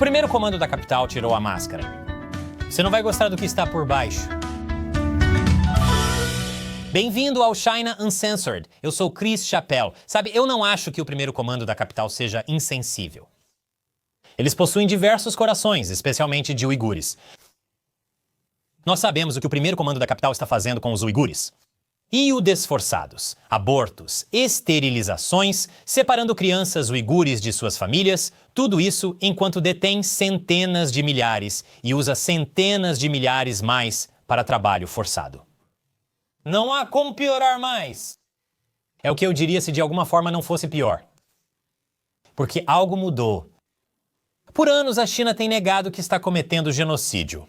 primeiro comando da capital tirou a máscara. Você não vai gostar do que está por baixo. Bem-vindo ao China Uncensored. Eu sou Chris Chappell. Sabe, eu não acho que o primeiro comando da capital seja insensível. Eles possuem diversos corações, especialmente de uigures. Nós sabemos o que o primeiro comando da capital está fazendo com os uigures. Iudes-forçados, abortos, esterilizações, separando crianças uigures de suas famílias, tudo isso enquanto detém centenas de milhares e usa centenas de milhares mais para trabalho forçado. Não há como piorar mais. É o que eu diria se de alguma forma não fosse pior. Porque algo mudou. Por anos, a China tem negado que está cometendo genocídio.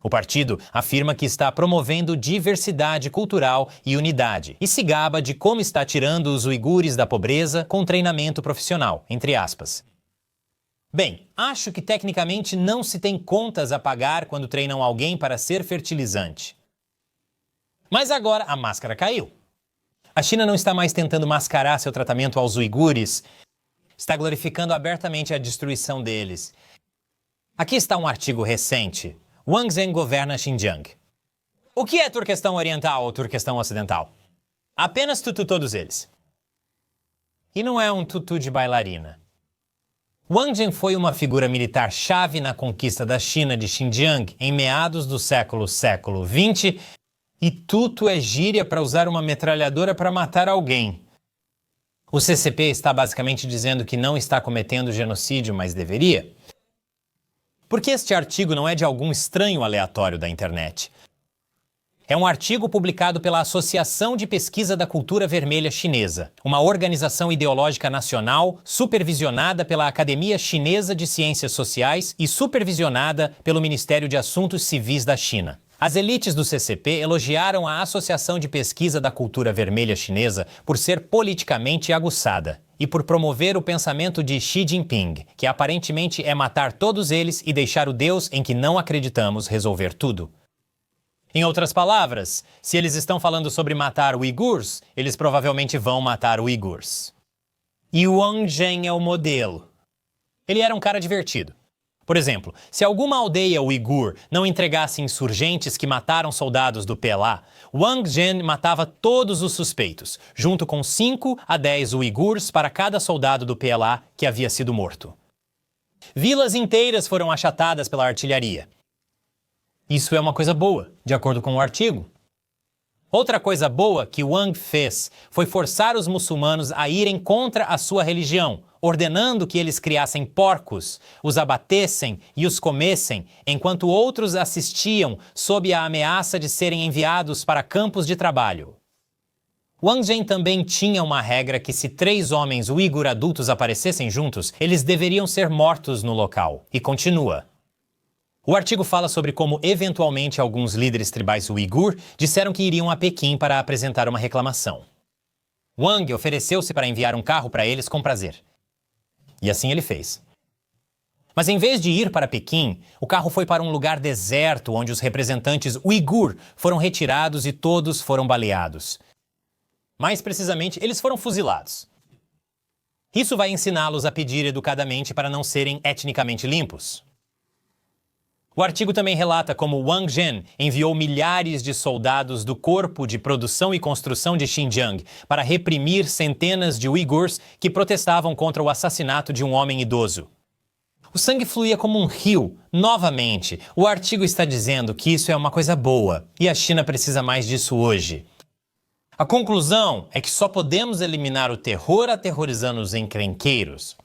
O partido afirma que está promovendo diversidade cultural e unidade e se gaba de como está tirando os uigures da pobreza com treinamento profissional, entre aspas. Bem, acho que tecnicamente não se tem contas a pagar quando treinam alguém para ser fertilizante. Mas agora a máscara caiu. A China não está mais tentando mascarar seu tratamento aos uigures, está glorificando abertamente a destruição deles. Aqui está um artigo recente. Wang Zheng governa Xinjiang. O que é Turquestão Oriental ou Turquestão Ocidental? Apenas tutu todos eles. E não é um tutu de bailarina. Wang Zheng foi uma figura militar-chave na conquista da China de Xinjiang em meados do século XX, e tutu é gíria para usar uma metralhadora para matar alguém. O CCP está basicamente dizendo que não está cometendo genocídio, mas deveria. Porque este artigo não é de algum estranho aleatório da internet. É um artigo publicado pela Associação de Pesquisa da Cultura Vermelha Chinesa, uma organização ideológica nacional supervisionada pela Academia Chinesa de Ciências Sociais e supervisionada pelo Ministério de Assuntos Civis da China. As elites do CCP elogiaram a Associação de Pesquisa da Cultura Vermelha Chinesa por ser politicamente aguçada e por promover o pensamento de Xi Jinping, que aparentemente é matar todos eles e deixar o Deus em que não acreditamos resolver tudo. Em outras palavras, se eles estão falando sobre matar uigures, eles provavelmente vão matar uigures. E o Wang Zheng é o modelo. Ele era um cara divertido. Por exemplo, se alguma aldeia uigur não entregasse insurgentes que mataram soldados do PLA, Wang Zheng matava todos os suspeitos, junto com 5 a 10 uigures para cada soldado do PLA que havia sido morto. Vilas inteiras foram achatadas pela artilharia. Isso é uma coisa boa, de acordo com o artigo. Outra coisa boa que Wang fez foi forçar os muçulmanos a irem contra a sua religião, ordenando que eles criassem porcos, os abatessem e os comessem, enquanto outros assistiam sob a ameaça de serem enviados para campos de trabalho. Wang Zheng também tinha uma regra que se 3 homens uigur adultos aparecessem juntos, eles deveriam ser mortos no local. E continua. O artigo fala sobre como, eventualmente, alguns líderes tribais uigur disseram que iriam a Pequim para apresentar uma reclamação. Wang ofereceu-se para enviar um carro para eles com prazer. E assim ele fez. Mas em vez de ir para Pequim, o carro foi para um lugar deserto onde os representantes uigur foram retirados e todos foram baleados. Mais precisamente, eles foram fuzilados. Isso vai ensiná-los a pedir educadamente para não serem etnicamente limpos. O artigo também relata como Wang Zheng enviou milhares de soldados do Corpo de Produção e Construção de Xinjiang para reprimir centenas de uigures que protestavam contra o assassinato de um homem idoso. O sangue fluía como um rio. Novamente, o artigo está dizendo que isso é uma coisa boa e a China precisa mais disso hoje. A conclusão é que só podemos eliminar o terror aterrorizando os encrenqueiros.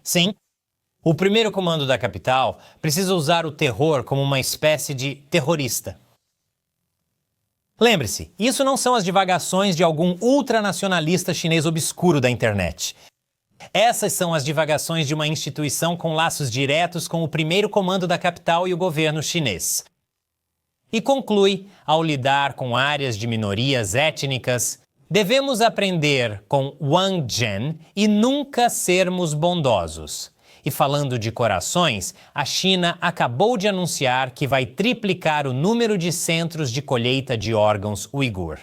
Sim. O primeiro comando da capital precisa usar o terror como uma espécie de terrorista. Lembre-se, isso não são as divagações de algum ultranacionalista chinês obscuro da internet. Essas são as divagações de uma instituição com laços diretos com o primeiro comando da capital e o governo chinês. E conclui, ao lidar com áreas de minorias étnicas, devemos aprender com Wang Zheng e nunca sermos bondosos. E falando de corações, a China acabou de anunciar que vai triplicar o número de centros de colheita de órgãos uigur.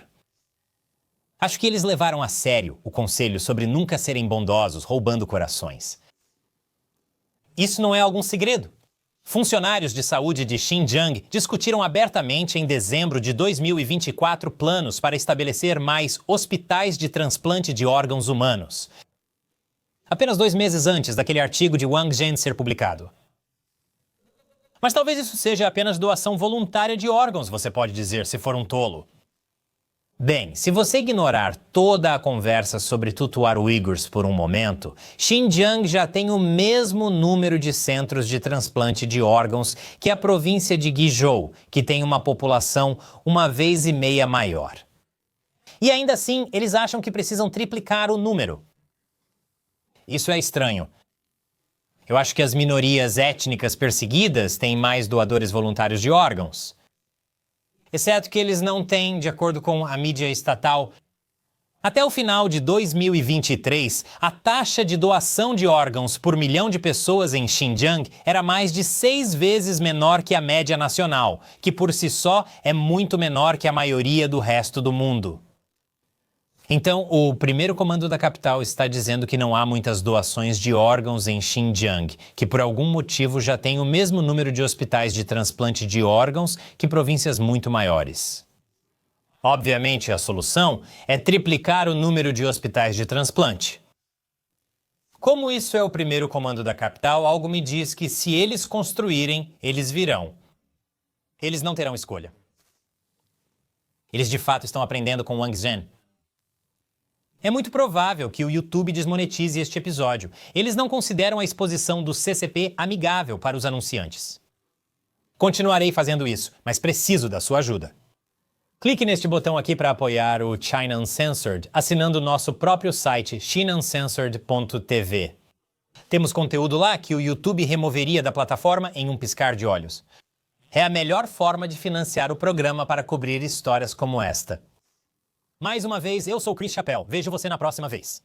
Acho que eles levaram a sério o conselho sobre nunca serem bondosos roubando corações. Isso não é algum segredo. Funcionários de saúde de Xinjiang discutiram abertamente em dezembro de 2024 planos para estabelecer mais hospitais de transplante de órgãos humanos. Apenas 2 meses antes daquele artigo de Wang Zhen ser publicado. Mas talvez isso seja apenas doação voluntária de órgãos, você pode dizer, se for um tolo. Bem, se você ignorar toda a conversa sobre Tutuar Uigurs por um momento, Xinjiang já tem o mesmo número de centros de transplante de órgãos que a província de Guizhou, que tem uma população 1,5 vezes maior. E ainda assim, eles acham que precisam triplicar o número. Isso é estranho. Eu acho que as minorias étnicas perseguidas têm mais doadores voluntários de órgãos. Exceto que eles não têm, de acordo com a mídia estatal. Até o final de 2023, a taxa de doação de órgãos por milhão de pessoas em Xinjiang era mais de 6 vezes menor que a média nacional, que por si só é muito menor que a maioria do resto do mundo. Então, o primeiro comando da capital está dizendo que não há muitas doações de órgãos em Xinjiang, que por algum motivo já tem o mesmo número de hospitais de transplante de órgãos que províncias muito maiores. Obviamente, a solução é triplicar o número de hospitais de transplante. Como isso é o primeiro comando da capital, algo me diz que se eles construírem, eles virão. Eles não terão escolha. Eles de fato estão aprendendo com Wang Zhen. É muito provável que o YouTube desmonetize este episódio. Eles não consideram a exposição do CCP amigável para os anunciantes. Continuarei fazendo isso, mas preciso da sua ajuda. Clique neste botão aqui para apoiar o China Uncensored, assinando o nosso próprio site chinauncensored.tv. Temos conteúdo lá que o YouTube removeria da plataforma em um piscar de olhos. É a melhor forma de financiar o programa para cobrir histórias como esta. Mais uma vez, eu sou Chris Chappell. Vejo você na próxima vez.